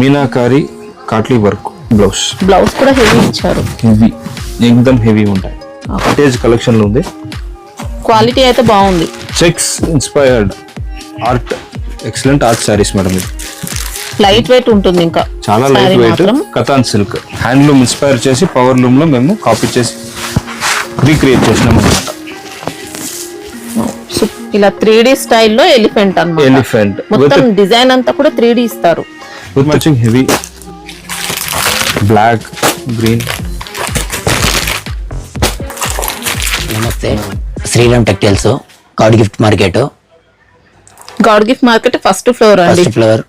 మీనాకారి కాట్లీ work blouse కూడా heavy ఇచ్చారు. హెవీ ఎక్దమ్ హెవీ ఉంటాయి. కాటేజ్ కలెక్షన్ లో ఉంది. క్వాలిటీ అయితే బాగుంది. Checks inspired art, excellent art saris madam. ఇది లైట్ వెయిట్ ఉంటుంది, ఇంకా చాలా light weight katan silk handloom inspire చేసి పవర్ లూమ్ లో మేము కాపీ చేసి రీక్రియేట్ చేసినాం అనమాట. ఇలా 3D స్టైల్లో ఎలిఫెంట్ అన్నమాట. ఎలిఫెంట్ మొత్తం డిజైన్ అంతా కూడా 3D ఇస్తారు. With matching heavy black green. నమస్తే, Sriram Textiles God Gift Market. God Gift Market first floor అండి. ఫస్ట్ ఫ్లోర్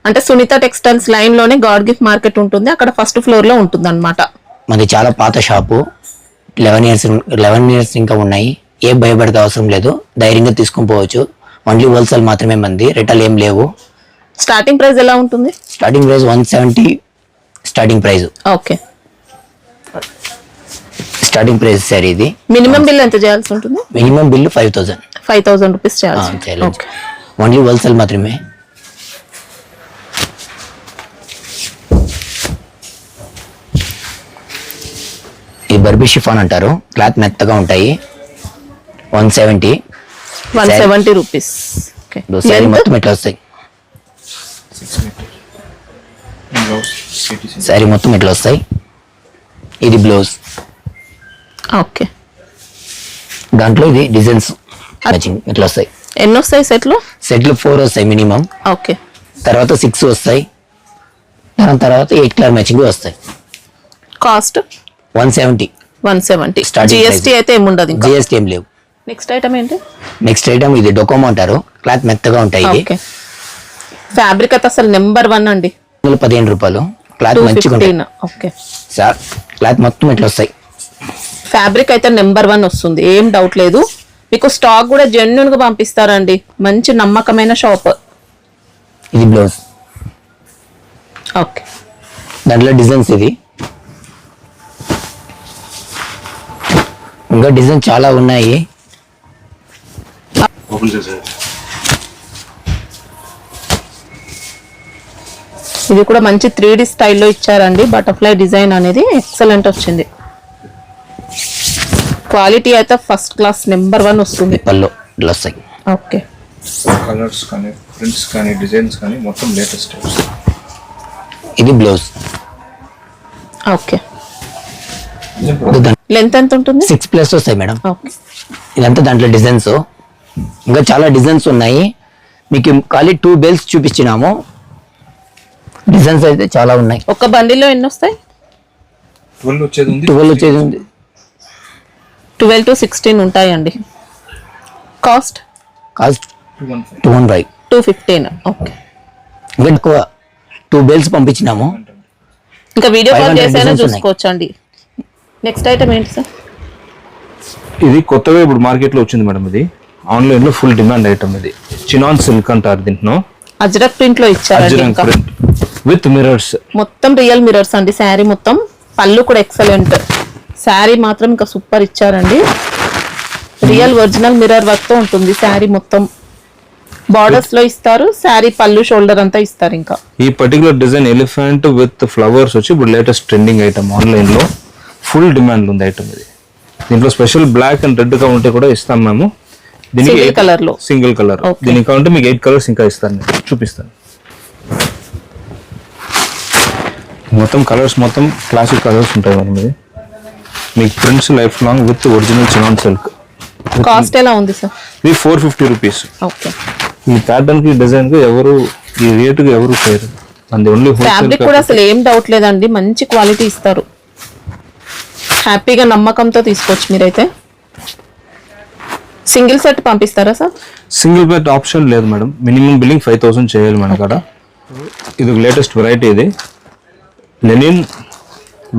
అంటే సునీత టెక్స్టైల్స్ లైన్ లోనే గాడ్ గిఫ్ట్ మార్కెట్ ఉంటుంది. అక్కడ ఫస్ట్ ఫ్లోర్ లో ఉంటుంది అన్నమాట. మాది చాలా పాత షాపు, 11 ఇయర్స్ ఇంకా ఉన్నాయి. ఏం భయపడితే అవసరం లేదు, ధైర్యంగా తీసుకొని పోవచ్చు. ఓన్లీ హోల్సేల్ మాత్రమే మంది, రిటైల్ ఏం లేవు. స్టార్టింగ్ ప్రైస్ ఎలా ఉంటుంది? Starting price 170 starting price. Okay, starting price sir. ఇది మినిమం బిల్ ఎంత చేయాల్సి ఉంటుంది? మినిమం బిల్ 5,000 రూపీస్ చేయాలి. ఓన్లీ హోల్సేల్ మాత్రమే. ఈ బర్బీ షిఫాన్ అంటారు, క్లాత్ మెత్తగా ఉంటాయి. 170 రూపీస్. శారీ మొత్తం ఇట్లా వస్తాయి. శారీ మొత్తం ఇట్లా వస్తాయి. ఇది బ్లౌజ్. ఓకే, దాంట్లో ఇది డిజైన్స్ ఇట్లా వస్తాయి. ఎన్ని వస్తాయి సెట్లు? 4 వస్తాయి మినిమం. ఓకే, తర్వాత 6 వస్తాయి. దాని తర్వాత 8 కలర్ మ్యాచింగ్ వస్తాయి. కాస్ట్ 170. జిఎస్టీ అయితే ఏముండదు, జిఎస్టీ ఏం లేవు. నెక్స్ట్ ఐటమ్ ఏంటి? నెక్స్ట్ ఐటమ్ ఇది డొకోమో అంటారు, క్లాత్ మెత్తగా ఉంటాయి. ఇది ఫ్యాబ్రిక్ అయితే అసలు నెంబర్ 1 అండి. 15 రూపాయలు. క్లాత్ మంచిగా ఉంటుంది. ఓకే సార్, క్లాత్ మొత్తం ఇట్లా వస్తాయి. ఫ్యాబ్రిక్ అయితే నెంబర్ 1 వస్తుంది, ఏం డౌట్ లేదు. మీకు స్టాక్ కూడా జెన్యూన్ గా పంపిస్తారండి. మంచి నమ్మకమైన షాప్. ఇది బ్లౌజ్. ఓకే, దాంట్లో డిజైన్స్ ఇది ఇంకా డిజైన్ చాలా ఉన్నాయి. ఇది కూడా మంచి 3D స్టైల్లో ఇచ్చారండి. బటర్ఫ్లై డిజైన్ అనేది ఎక్సలెంట్ వచ్చింది. క్వాలిటీ అయితే ఫస్ట్ క్లాస్ నెంబర్ 1 వస్తుంది. పళ్ళు ఇట్లా వస్తాయి. ఓకే, కలర్స్ కానీ ప్రింట్స్ కానీ డిజైన్స్ కానీ మొత్తం లేటెస్ట్. ఇది బ్లౌజ్. ఓకే, లెంత్ ఎంత ఉంటుంది? 6+ వస్తాయి మేడం. ఓకే, ఇదంతా దాంట్లో డిజైన్స్. ఇంకా చాలా డిజైన్స్ ఉన్నాయి. మీకు ఖాళీ 2 బెల్ట్స్ చూపించినాము. డిజైన్స్ అయితే చాలా ఉన్నాయి. ఒక బండిలో ఎన్ని వస్తాయి? 12 వచ్చేది ఉంది. 12 to 16 ఉంటాయండి. కాస్ట్ 215. ఓకే, ఇంకా ఎక్కువ 2 బెల్ట్స్ పంపించినాము. ఇంకా వీడియో కాల్ చేసైనా చూసుకోవచ్చు అండి. నెక్స్ట్ ఐటమ్ ఏంటి సార్? ఇది కొత్తగా ఇప్పుడు మార్కెట్ లో వచ్చింది మేడం. ఇది ఆన్లైన్ లో ఫుల్ డిమాండ్ ఐటమ్. ఇది చినాన్ సిల్క్ అంటారు. దీంట్లో అజ్రక్ ప్రింట్ లో ఇచ్చారు విత్ మిర్రర్స్. మొత్తం రియల్ మిర్రర్స్ అండి. శారీ మొత్తం, పళ్ళు కూడా ఎక్సలెంట్. శారీ మాత్రం ఇంకా సూపర్ ఇచ్చారండి. రియల్ ఒరిజినల్ మిర్రర్ వర్క్ తో ఉంటుంది శారీ మొత్తం. బార్డర్స్ లో ఇస్తారు. శారీ పళ్ళు షోల్డర్ అంతా ఇస్తారు. ఇంకా ఈ particular design elephant with flowers వచ్చి ఇప్పుడు లేటెస్ట్ ట్రెండింగ్ ఐటమ్. ఆన్లైన్ లో ఫుల్ డిమాండ్ ఉంది ఐటమ్ ఇది. దీంట్లో స్పెషల్ బ్లాక్ అండ్ రెడ్ గా ఉంటే కూడా ఇస్తాం మేము. దీనికి సింగిల్ కలర్. దీనికి కావాలంటే మీకు 8 కలర్స్ ఇంకా ఇస్తాను, చూపిస్తాను. మొత్తం కలర్స్ మొత్తం క్లాసిక్ కలర్స్ ఉంటాయి మనం. ఇది మీకు prints life long with original chinon silk. Cost ఎలా ఉంది సార్? ఇది 450 రూపీస్. ఓకే, ఈ ప్యాటర్న్ కి డిజైన్ కి ఎవరు ఈ రేట్ కి ఎవరు చేయరు. అండ్ ఓన్లీ ఫ్యాబ్రిక్ కూడా అసలు ఏం డౌట్ లేదండి. మంచి క్వాలిటీ ఇస్తారు. హ్యాపీగా నమ్మకంతో తీసుకోవచ్చు మీరైతే. సింగిల్ సెట్ పంపిస్తారా సార్? సింగిల్ బెడ్ ఆప్షన్ లేదు మేడం. మినిమం బిల్లింగ్ 5,000 చేయాలి మన కాడ. ఇది లేటెస్ట్ వెరైటీ. ఇది Lenin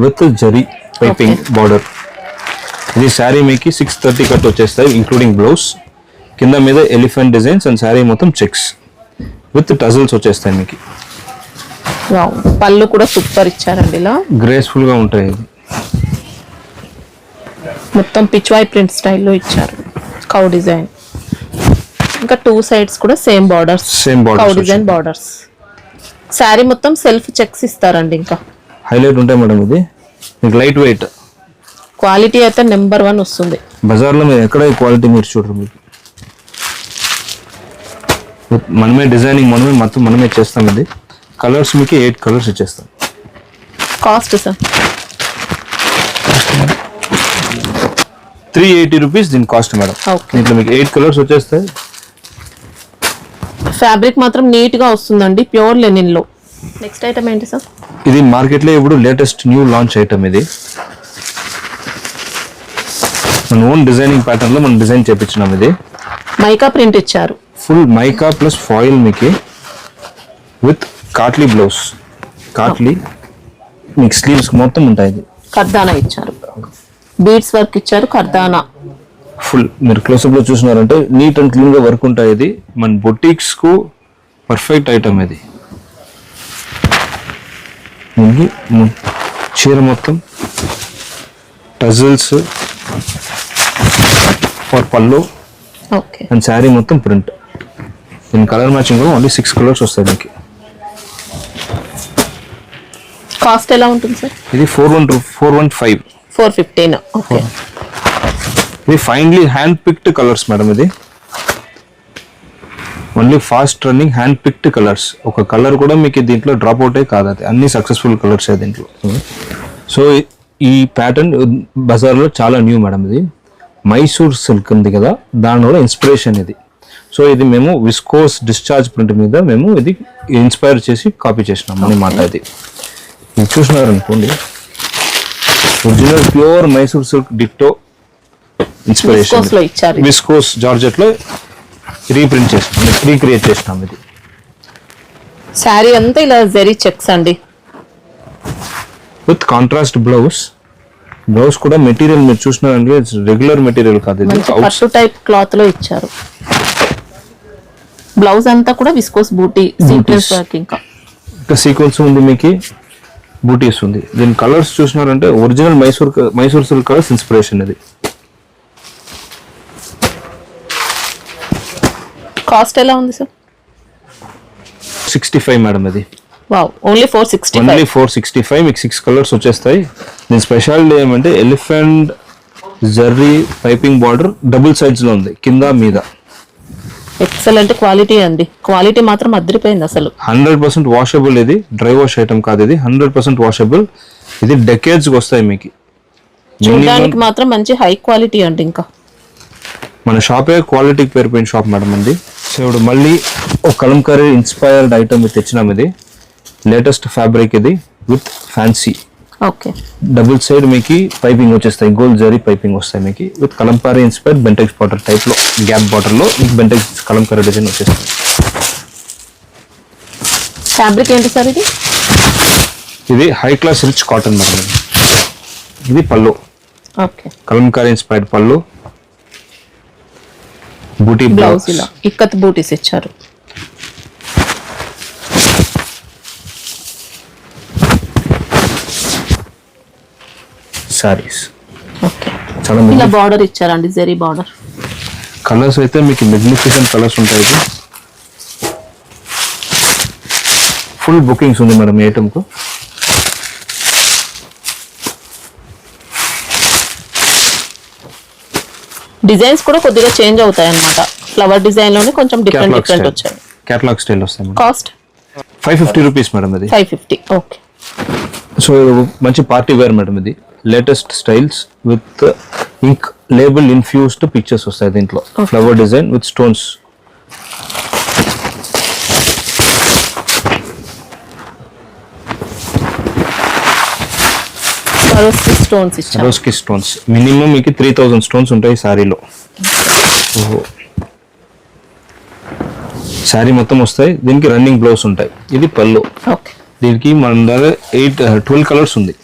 with zari piping border. ఇది శారీ మీకు 630 కట్ వచ్చేస్తాయి ఇంక్లూడింగ్ బ్లౌజ్. కింద మీద ఎలిఫెంట్ డిజైన్స్ అండ్ శారీ మొత్తం చెక్స్ విత్ టజల్స్ వచ్చేస్తాయి మీకు. పళ్ళు కూడా సూపర్ ఇచ్చారండి. ఇలా గ్రేస్ఫుల్ గా ఉంటాయి. ఇది మొత్తం పిచ్వాయ్ ప్రింట్ స్టైల్లో ఇచ్చారు. Cow design. ఇంకా 2 సైడ్స్ కూడా same borders. Cow design borders. Sari మొత్తం సెల్ఫ్ చెక్స్ ఇస్తారండి. ఇంకా హైలైట్ ఉంటాయి మేడం. ఇది మీకు లైట్ వెయిట్, క్వాలిటీ అయితే నెంబర్ 1 వస్తుంది. బజార్లో మీరు ఎక్కడ ఈ క్వాలిటీ మీరు చూడరు. మీకు మనమే డిజైనింగ్ మొత్తం మనమే చేస్తాం. ఇది కలర్స్ మీకు 8 కలర్స్ ఇచ్చేస్తాం. కాస్ట్ సార్ 380 రూపీస్ దీని కాస్ట్ మేడం. Okay. దీంట్లో మీకు 8 కలర్స్ వచ్చేస్తాయి. ఫ్యాబ్రిక్ మాత్రం నీట్ గా వస్తుందండి, ప్యూర్ లెనిన్ లో. నెక్స్ట్ ఐటమ్ ఏంటి సార్? ఇది మార్కెట్లో ఇప్పుడు లేటెస్ట్ న్యూ లాంచ్ ఐటమ్. ఇది మన ఓన్ డిజైనింగ్ ప్యాటర్న్ లో మనం డిజైన్ చేపించినాం. ఇది మైకా ప్రింట్ ఇచ్చారు. ఫుల్ మైకా ప్లస్ ఫాయిల్ మీకు విత్ కాట్లీ బ్లౌజ్. కాట్లీ మీకు స్లీవ్స్ మొత్తం ఉంటాయి. ఇది కర్దానా ఇచ్చారు, బీడ్స్ వర్క్ ఇచ్చారు, కర్దానా ఫుల్. మీరు క్లోజ్అప్ లో చూసినారంటే నీట్ అండ్ క్లీన్ గా వర్క్ ఉంటాయి. ఇది మన బొటిక్స్ కు పర్ఫెక్ట్ ఐటమ్. ఇది చీర మొత్తం టజల్స్ ఫర్ పళ్ళు ఓకే. అండ్ శారీ మొత్తం ప్రింట్. దీని కలర్ మ్యాచింగ్ కూడా ఓన్లీ 6 కలర్స్ వస్తాయి మీకు. కాస్ట్ ఎలా ఉంటుంది సార్? ఇది 415. 415. ఓకే. ఇది finely hand picked colours madam. ఇది only fast running hand picked colours. ఒక కలర్ కూడా మీకు దీంట్లో డ్రాప్ అవుటే కాదు. అది అన్ని సక్సెస్ఫుల్ కలర్స్ దీంట్లో. సో ఈ ప్యాటర్న్ బజార్లో చాలా న్యూ మేడం. ఇది మైసూర్ సిల్క్ ఉంది కదా, దానివల్ల ఇన్స్పిరేషన్ ఇది. సో ఇది మేము విస్కోస్ డిశ్చార్జ్ ప్రింట్ మీద మేము ఇది ఇన్స్పైర్ చేసి కాపీ చేసినాం అన్నమాట. ఇది మీరు చూసినారు అనుకోండి, ఒరిజినల్ ప్యూర్ మైసూర్ సిల్క్ డిక్టో ఇన్స్పిరేషన్ విస్కోస్ లో ఇచ్చారు. విస్కోస్ జార్జెట్ లో రీప్రింట్ చేసినాం, రీక్రియేట్ చేసినాం. ఇది శారీ అంతా ఇలా జరీ చెక్స్ అండి, విత్ కాంట్రాస్ట్ బ్లౌజ్. బ్లౌజ్ కూడా మెటీరియల్ మీరు చూసినారంటే రెగ్యులర్ మెటీరియల్ కాదు. ఇది మంచి పట్టు టైప్ క్లాత్ లో ఇచ్చారు. బ్లౌజ్ అంతా కూడా విస్కోస్ బూటీ సీక్వెన్స్ వర్క్. ఇంకా సీక్వెన్స్ ఉంది, మీకు బూటీస్ ఉంది. దీని కలర్స్ చూసినారంటే original Mysore silk colours inspiration. ఇది కాస్ట్ ఎలా ఉంది సార్? 65 మేడం. ఇది వావ్, ఓన్లీ 465. ఓన్లీ 465. మీకు 6 కలర్స్ వచ్చేస్తాయి. దీని స్పెషాలిటీ ఏమంటే elephant zari piping border double sides లో ఉంది, కింద మీద. ఎక్సలెంట్ క్వాలిటీ అండి, క్వాలిటీ మాత్రం అదిరిపోయింది అసలు. 100% వాషబుల్. ఇది డ్రై వాష్ ఐటమ్ కాదు. ఇది 100% వాషబుల్. ఇది డెకేడ్స్ వస్తాయి మీకు. చూడడానికి మాత్రం మంచి హై క్వాలిటీ అండి. ఇంకా మన షాపే క్వాలిటీకి పేరుపోయిన షాప్ మేడం అండి. సో ఇప్పుడు మళ్ళీ ఒక కలంకారీ ఇన్స్పైర్డ్ ఐటమ్ తెచ్చినాం. ఇది లేటెస్ట్ ఫ్యాబ్రిక్. ఇది with fancy okay. Double side మీకు పైపింగ్ వచ్చేస్తాయి, గోల్డ్ జరీ పైపింగ్ వస్తాయి మీకు. With Kalamkari inspired Bentex border type లో, గ్యాప్ బార్డర్ లో మీకు బెంటెక్స్ కలంకారీ డిజైన్ వచ్చేస్తుంది. ఫ్యాబ్రిక్ ఏంటి సార్ ఇది? ఇది high class rich cotton madam. ఇది పళ్ళు, ఓకే. కలంకారీ ఇన్స్పైర్డ్ పళ్ళు, బూటీ బ్లౌజ్ బ్లౌజ్, ఇలా ఇక్కత్ బూటీస్ ఇచ్చారు. సారీస్. ఓకే. చాలా ఇలా బార్డర్ ఇచ్చారండి, జరీ బార్డర్. కలర్స్ అయితే మీకు మెగ్నిఫిసెంట్ కలర్స్ ఉంటాయి. ఫుల్ బుకింగ్స్ ఉంది మేడం ఈ ఐటమ్ కు. డిజైన్స్ కూడా కొద్దిగా చేంజ్ అవుతాయి అన్నమాట. ఫ్లవర్ డిజైన్ లోనే కొంచెం డిఫరెంట్ వచ్చాయి. కేటలాగ్ స్టైల్ వస్తాయి మేడం. Cost 550 rupees madam. ఇది 550. ఓకే. సో మంచి పార్టీ వేర్ మేడం. ఇది latest styles with ink label infused pictures వస్తాయి దీంట్లో. Flower design with stones. Swarovski stones minimum మీకు 3000 స్టోన్స్ ఉంటాయి సారీలో. శారీ మొత్తం వస్తాయి. దీనికి రన్నింగ్ బ్లౌజ్ ఉంటాయి. ఇది పళ్ళు. ఓకే. దీనికి మన దగ్గర 12 కలర్స్ ఉంది.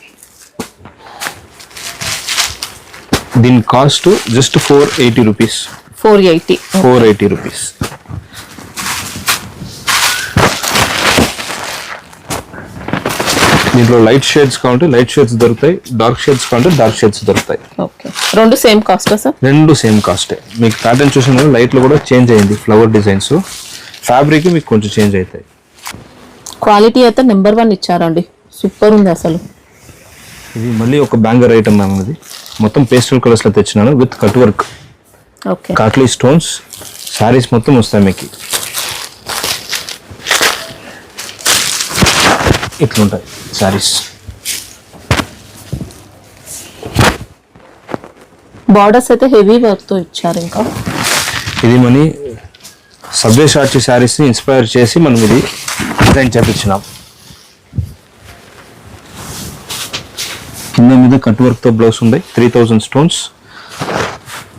దీని కాస్ట్ జస్ట్ 480 రూపీస్. 480 రూపీస్. దీంట్లో లైట్ షేడ్స్ కావాలంటే లైట్ షేడ్స్ దొరుకుతాయి, డార్క్ షేడ్స్ కావాలంటే డార్క్ షేడ్స్ దొరుకుతాయి. ఓకే. రెండు సేమ్ కాస్టా సార్? రెండు సేమ్ కాస్టే. మీకు ప్యాటర్న్ చూసిన లైట్ లో కూడా చేంజ్ అయింది, ఫ్లవర్ డిజైన్స్. ఫ్యాబ్రిక్ మీకు కొంచెం చేంజ్ అవుతాయి. క్వాలిటీ అయితే నెంబర్ 1 ఇచ్చారండి, సూపర్ ఉంది అసలు. ఇది మళ్ళీ ఒక బ్యాంగర్ ఐటమ్ మ్యామ్. ఇది మొత్తం పేస్టల్ కలర్స్ లో తెచ్చినాను విత్ కట్ వర్క్, ఓకే. కాట్లీ స్టోన్స్. శారీస్ మొత్తం వస్తాయి మీకు ఇట్లుంటాయి శారీస్. బార్డర్స్ అయితే హెవీ వర్క్ తో ఇచ్చారు. ఇంకా ఇది మనీ సబ్వేషాచి శారీస్ ని ఇన్స్పైర్ చేసి మనం ఇది డిజైన్ చేపించినాం. కింద మీద కట్ వర్క్ తో బ్లౌజ్ ఉంది, 3000 stones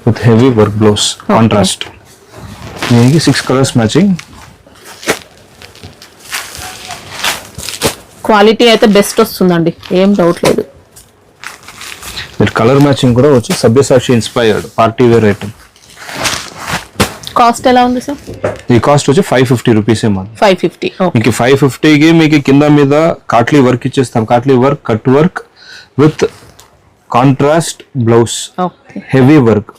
with heavy work blouse contrast. దీనికి 6 కలర్స్ మ్యాచింగ్. క్వాలిటీ అయితే బెస్ట్ వస్తుందండి, ఏం డౌట్ లేదు. మీరు కలర్ మ్యాచింగ్ కూడా వచ్చి Sabyasachi inspired party wear item. Cost ఎలా ఉంది సార్? ఈ కాస్ట్ వచ్చి 550 రూపీస్ ఏమో. 550. మీకు 550కి మీకు కింద మీద కాట్లీ వర్క్ ఇచ్చేస్తాం. కాట్లీ work, cut work with contrast blouse, okay. Heavy work.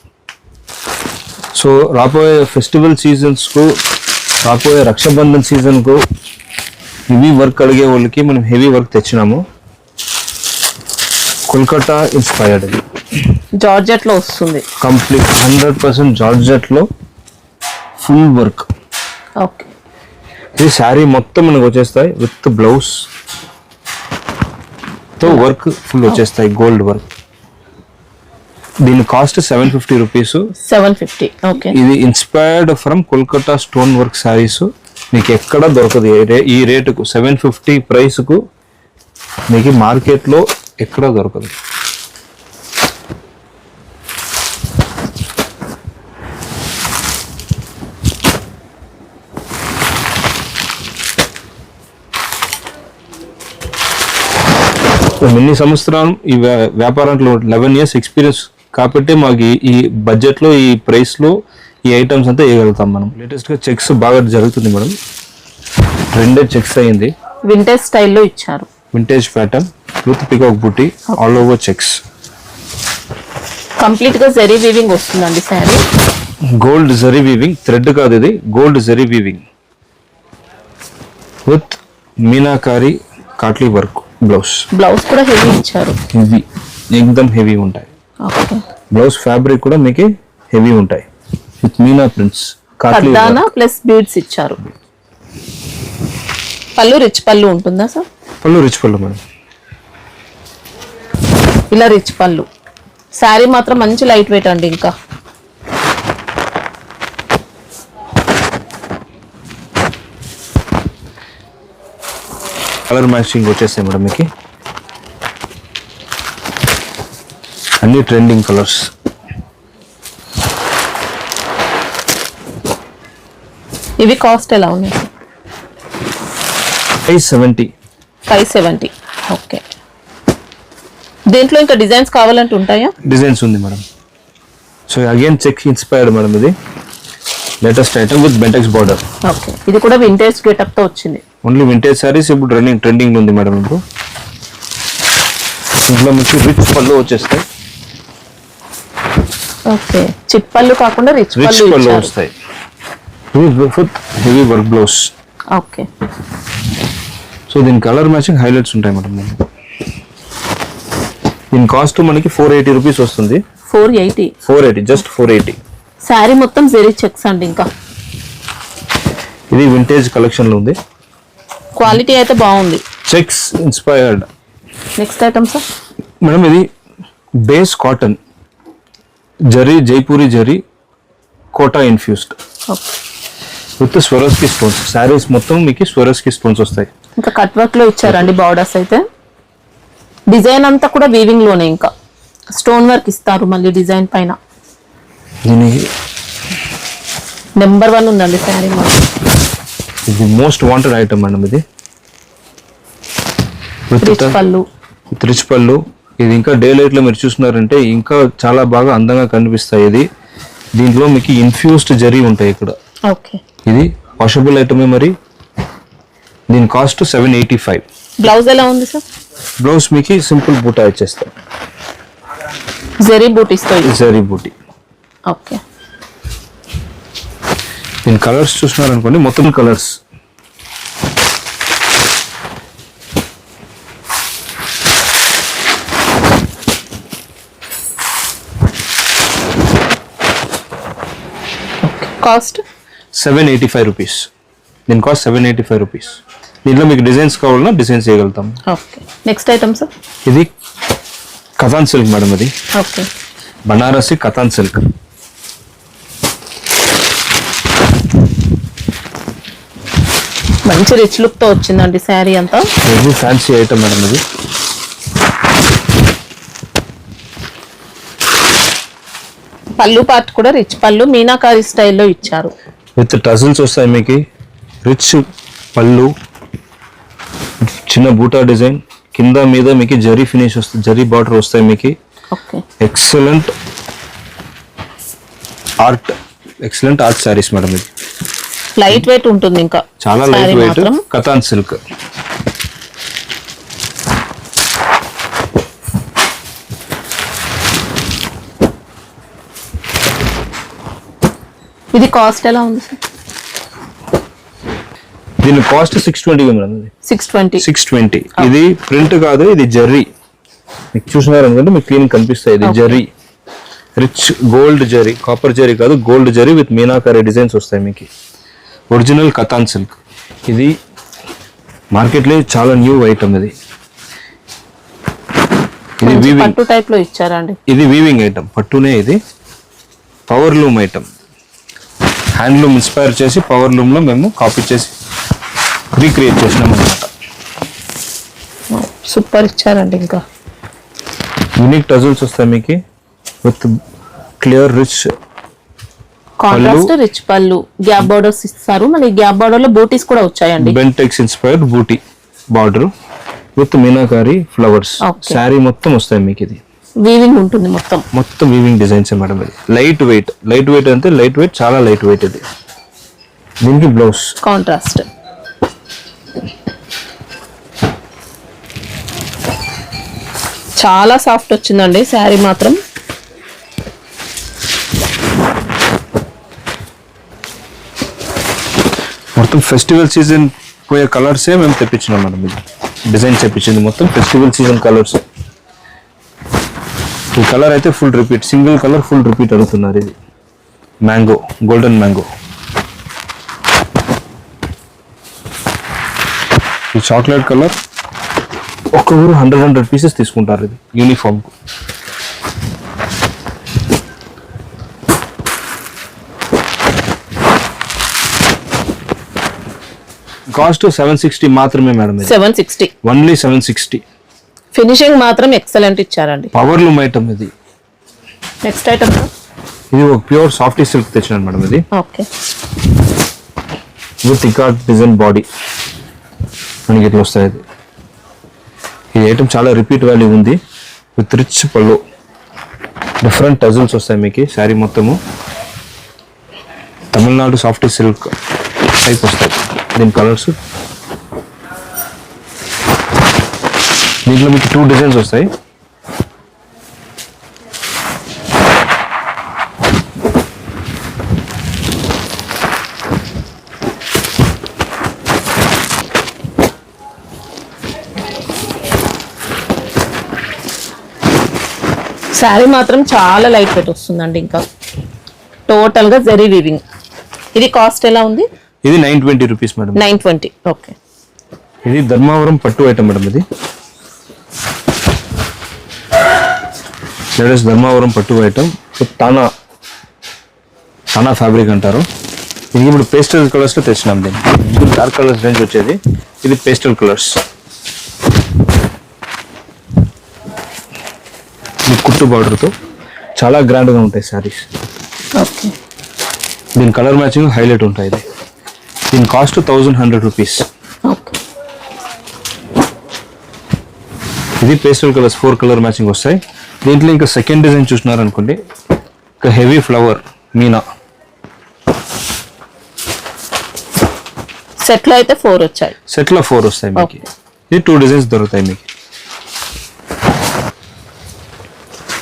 So రాబోయే ఫెస్టివల్ సీజన్స్కు, రాబోయే రక్షాబంధన్ సీజన్కు హెవీ వర్క్ అడిగే వాళ్ళకి మనం హెవీ వర్క్ తెచ్చినాము. కోల్కతా ఇన్స్పైర్డ్. ఇది జార్జెట్ లో వస్తుంది కంప్లీట్ 100% జార్జెట్ లో ఫుల్ వర్క్. ఓకే. ఈ శారీ మొత్తం మనకు వచ్చేస్తాయి విత్ బ్లౌజ్ తో వర్క్ ఫుల్ వచ్చేస్తాయి, గోల్డ్ వర్క్. దీని కాస్ట్ 750 రూపీస్. 750. ఓకే. ఇది inspired from Kolkata stone work saris. మీకు ఎక్కడ దొరకదు ఈ రేటుకు. 750 ప్రైస్ కు మీకు మార్కెట్ లో ఎక్కడ దొరకదు. ఎన్ని సంవత్సరాలు ఈ వ్యాపారంలో 11 ఇయర్స్ ఎక్స్పీరియన్స్ కాబట్టి మాకు ఈ బడ్జెట్ లో, ఈ ప్రైస్ లో ఈ ఐటమ్స్ అంతా వేయగలుగుతాం మనం. లేటెస్ట్ గా చెక్స్ బాగా జరుగుతుంది మేడం. 2 చెక్స్ అయింది, వింటేజ్ స్టైల్లో ఇచ్చారు. Vintage pattern with peacock buti, all over checks. Complete గా జరీ వీవింగ్ వస్తుందండి sari. Gold zari weaving, thread కాదు ఇది, gold zari weaving with meenakari కాట్లీ వర్క్ బ్లౌజ్. బ్లౌజ్ కూడా హెవీ ఇచ్చారు, హెవీ, ఎక్దమ్ హెవీ ఉంటాయి. ఓకే. బ్లౌజ్ ఫ్యాబ్రిక్ కూడా మీకు హెవీ ఉంటాయి విత్ మీనా ప్రింట్స్, కాట్లీ కడ్డానా ప్లస్ బీడ్స్ ఇచ్చారు. పళ్ళు రిచ్ పళ్ళు ఉంటుందా సార్? పళ్ళు రిచ్ పళ్ళు మేడం. ఇలా రిచ్ పళ్ళు. శారీ మాత్రం మంచి లైట్ వెయిట్ అండి. ఇంకా కలర్ మ్యాచింగ్ వచ్చేస్తాయి మేడం మీకు. అన్ని ట్రెండింగ్ కలర్స్. ఇవి కాస్ట్ ఎలా ఉన్నాయి? 570. 570. ఓకే. దీంట్లో ఇంకా డిజైన్స్ కావాలంటే ఉంటాయా? డిజైన్స్ ఉంది madam. So again check inspired madam. ఇది latest item with Bentex border. Okay. ఇది కూడా వింటేజ్ గెటప్ తో వచ్చింది. ఓన్లీ వింటేజ్ సారీస్ ఇప్పుడు రన్నింగ్ ట్రెండింగ్ ఉంది మేడం. ఇప్పుడు ఇంట్లో మీకు రిచ్ పళ్ళు వచ్చేస్తాయి. ఓకే. చిట్ పళ్ళు కాకుండా రిచ్ రిచ్ పళ్ళు పళ్ళు ఇచ్చారు. వస్తాయి with heavy work blouse. Okay. So దీని కలర్ మ్యాచింగ్ హైలైట్స్ ఉంటాయి మేడం. దీని కాస్ట్ మనకి 480 రూపీస్ వస్తుంది. 480. జస్ట్ 480. శారీ మొత్తం జెరీ చెక్స్ అండి. ఇంకా ఇది వింటేజ్ కలెక్షన్ లో ఉంది. క్వాలిటీ అయితే బాగుంది. Checks inspired. Next item sir madam ఇది base cotton zari, Jaipuri zari, Kota infused okay. With Swarovski stones. Saris మొత్తం మీకు స్వరస్కి స్టోన్స్ వస్తాయి. ఇంకా కట్ వర్క్ లో ఇచ్చారండి బార్డర్స్ అయితే. డిజైన్ అంతా కూడా వీవింగ్ లోనే, ఇంకా స్టోన్ వర్క్ ఇస్తారు మళ్ళీ డిజైన్ పైన. దీనికి నెంబర్ 1 ఉందండి శారీ మాత్రం. ఇది మోస్ట్ వాంటెడ్ ఐటమ్ మేడం. ఇది రిచ్ పళ్ళు. విత్ రిచ్ పళ్ళు. ఇది ఇంకా డే లైట్ లో మీరు చూస్తున్నారంటే ఇంకా చాలా బాగా అందంగా కనిపిస్తాయి. ఇది దీంట్లో మీకు ఇన్ఫ్యూజ్డ్ జరీ ఉంటాయి ఇక్కడ. ఓకే. ఇది వాషబుల్ ఐటమే మరి. దీని కాస్ట్ 785. బ్లౌజ్ ఎలా ఉంది సార్? బ్లౌజ్ మీకు సింపుల్ బూటా ఇచ్చేస్తాం, జరీ బూటీస్తో. జరీ బూటీ. ఓకే. దీని కలర్స్ చూస్తున్నారనుకోండి, మొత్తం కలర్స్ కాస్ట్ 785 రూపీస్. దీని కాస్ట్ 785 రూపీస్. దీంట్లో మీకు డిజైన్స్ కావాలన్నా డిజైన్స్ చేయగలుగుతాం. ఓకే. Next item sir. ఇది కథాన్ సిల్క్ మేడం. ఇది ఓకే. బనారసి కథాన్ సిల్క్. మంచి రిచ్ లుక్ తో వచ్చిందండి శారీ అంతా. ఇది ఫ్యాన్సీ ఐటమ్ మేడం. ఇది పళ్ళు పార్ట్ కూడా రిచ్ పళ్ళు మీనాకారి స్టైల్లో ఇచ్చారు. విత్ టజిల్స్ వస్తాయి మీకు. రిచ్ పళ్ళు, చిన్న బూటా డిజైన్, కింద మీద మీకు జరీ ఫినిష్ వస్తుంది, జరీ బార్డర్ వస్తాయి మీకు. Okay. Excellent art saris madam. ఇది లైట్ వెయిట్ ఉంటుంది, ఇంకా చాలా లైట్ వెయిట్ కథాన్ సిల్క్. ఇది కాస్ట్ ఎలా ఉంది సార్? దీని కాస్ట్ 620 మేడం. ఇది 620. ఇది ప్రింట్ కాదు, ఇది జర్రీ. మీకు చూసినారు అనుకుంటే మీకు క్లీన్ కనిపిస్తాయి. ఇది zari, rich gold zari, copper zari కాదు, gold zari with meenakari designs వస్తాయి మీకు. Original katan silk. ఇది మార్కెట్లో చాలా న్యూ ఐటమ్. ఇది వీవింగ్ పట్టు టైప్ లో ఇచ్చారండి. ఇది వీవింగ్ ఐటమ్, పట్టునే. ఇది power loom item. Handloom inspire చేసి పవర్ లూమ్ లో మేము కాపీ చేసి రీక్రియేట్ చేసినాం అనమాట. సూపర్ ఇచ్చారండి. ఇంకా యూనిక్ టజల్స్ వస్తాయి మీకు with clear rich contrast rich పళ్ళు, గ్యాప్ బోర్డర్స్ ఇస్తారు. మన గ్యాప్ బోర్డర్ లో బూటీస్ కూడా వచ్చాయండి. బెంటెక్స్ ఇన్స్పైర్డ్ బూటీ border with meenakari flowers. Sari మొత్తం వస్తాయి మీకు. ఇది వీవింగ్ ఉంటుంది మొత్తం వీవింగ్ డిజైన్స్ మేడం. ఇది లైట్ వెయిట్ అంటే లైట్ వెయిట్, చాలా లైట్ వెయిట్. ఇది దీనికి బ్లౌజ్ కాంట్రాస్ట్. చాలా సాఫ్ట్ వచ్చిందండి శారీ మాత్రం. మొత్తం ఫెస్టివల్ సీజన్ పోయే కలర్సే మేము తెప్పించినాం మేడం. ఇది డిజైన్ తెప్పించింది మొత్తం ఫెస్టివల్ సీజన్ కలర్స్. ఈ కలర్ అయితే full repeat, single colour full repeat అడుగుతున్నారు. ఇది మ్యాంగో, గోల్డెన్ మ్యాంగో. ఈ చాక్లెట్ కలర్ ఒక్కొక్కరు 100 పీసెస్ తీసుకుంటారు. ఇది యూనిఫామ్. కాస్ట్ 760 మాత్రమే మేడం. 760 ఓన్లీ 760. ఫినిషింగ్ మాత్రం ఎక్సలెంట్ ఇచ్చారండి. పవర్ లూమ్ ఐటమ్ ఇది. నెక్స్ట్ ఐటమ్ ఇది ఒక ప్యూర్ సాఫ్టీ సిల్క్ తెచ్చినాను మేడం. ఇది ఓకే. విత్ ఇకాట్ డిజైన్ బాడీ మనకి ఇట్లా వస్తాయి. ఈ ఐటమ్ చాలా రిపీట్ వాల్యూ ఉంది. విత్ రిచ్ పళ్ళు, డిఫరెంట్ టజల్స్ వస్తాయి మీకు. శారీ మొత్తము తమిళనాడు సాఫ్టీ సిల్క్ టైప్ వస్తాయి. దీని కలర్స్ దీంట్లో మీకు 2 డిజైన్స్ వస్తాయి. శారీ మాత్రం చాలా లైట్ వెయిట్ వస్తుందండి. ఇంకా టోటల్ గా జరీ వీవింగ్. ఇది కాస్ట్ ఎలా ఉంది? ఇది 920 రూపీస్ మేడం. 920. ఓకే. ఇది ధర్మావరం పట్టు ఐటమ్ మేడం. ఇది లేటెస్ట్ ధర్మావరం పట్టు ఐటమ్. తానా ఫ్యాబ్రిక్ అంటారు. ఇది ఇప్పుడు పేస్టల్ కలర్స్ లో తెచ్చినాం. దీన్ని డార్క్ కలర్స్ రేంజ్ వచ్చేది. ఇది పేస్టల్ కలర్స్. కుట్టు బార్డర్తో చాలా గ్రాండ్గా ఉంటాయి శారీస్. ఓకే. దీని కలర్ మ్యాచింగ్ హైలైట్ ఉంటాయి. ఇది దీని కాస్ట్ 1100 రూపీస్. ఓకే. ఇది పేస్టల్ కలర్స్ 4 కలర్ మ్యాచింగ్ వస్తాయి. దీంట్లో ఇంకా సెకండ్ డిజైన్ చూసినారు అనుకోండి, ఇంకా హెవీ ఫ్లవర్ మీనా. సెట్ లో అయితే 4 వచ్చాయి. సెట్ లో 4 వస్తాయి మీకు. ఇది 2 డిజైన్స్ దొరుకుతాయి మీకు.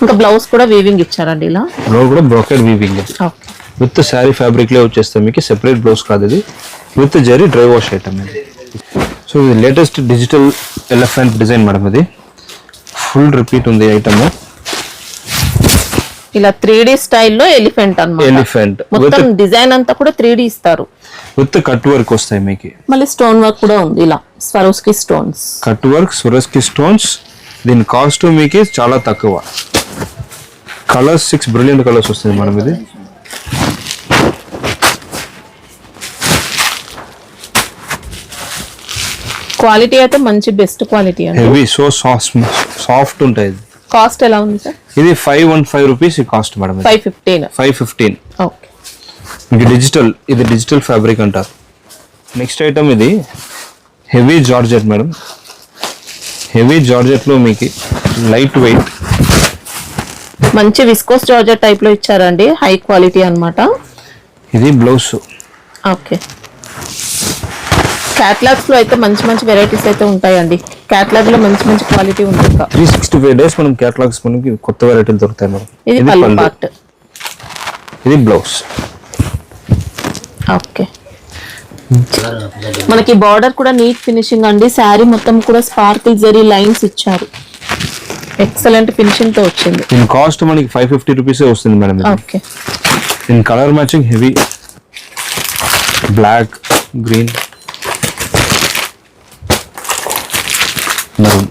ఇంకా బ్లౌజ్ కూడా వీవింగ్ ఇచ్చారండి. ఇలా బ్లౌజ్ కూడా brocade weaving with sari fabric లో వచ్చేస్తాయి మీకు. సెపరేట్ బ్లౌజ్ కాదు ఇది, with zari dry wash item ఇది. సో ఇది latest digital elephant design madam. ఇది ఫుల్ రిపీట్ ఉంది ఐటమ్. ఇలా 3D స్టైల్లో ఎలిఫెంట్ అన్నమాట. ఎలిఫెంట్ మొత్తం డిజైన్ అంతా కూడా 3D ఇస్తారు. విత్ కట్ వర్క్ వస్తాయి మీకు. మళ్ళీ స్టోన్ వర్క్ కూడా ఉంది, ఇలా Swarovski stones. Cut work Swarovski stones. దీని కాస్ట్ మీకు చాలా తక్కువ. కలర్స్ 6 బ్రిలియంట్ కలర్స్ వస్తుంది మనం. ఇది క్వాలిటీ అయితే మంచి బెస్ట్ క్వాలిటీ అండి. హెవీ సో సాఫ్ట్ ఉంటాయి. ఇది కాస్ట్ ఎలా ఉంది సార్? ఇది 515 రూపీస్ ఈ కాస్ట్ మేడం. 515. 515. ఓకే. ఇది డిజిటల్ ఫ్యాబ్రిక్ అంటారు. నెక్స్ట్ ఐటమ్ ఇది heavy georgette madam. Heavy georgette లో మీకు లైట్ వెయిట్ మంచి విస్కోస్ జార్జెట్ టైప్ లో ఇచ్చారండి, హై క్వాలిటీ అన్నమాట. ఇది బ్లౌజ్. ఓకే. క్యాటలాగ్స్ లో అయితే మంచి మంచి వెరైటీస్ అయితే ఉంటాయండి. క్యాటలాగ్ లో మంచి మంచి క్వాలిటీ ఉంటుంది. 365 డేస్ మనం క్యాటలాగ్స్ మనకి కొత్త వెరైటీలు దొరుకుతాయి మేడం. ఇది పళ్ళు పార్ట్. ఇది బ్లౌజ్. ఓకే. మనకి బార్డర్ కూడా నీట్ ఫినిషింగ్ అండి. శారీ మొత్తం కూడా స్పార్కిల్ జరీ లైన్స్ ఇచ్చారు. ఎక్సలెంట్ ఫినిషింగ్ తో వచ్చింది. దీని కాస్ట్ మనకి 550 రూపీస్ వస్తుంది మేడం. ఓకే. దీని colour matching heavy black, green, maroon.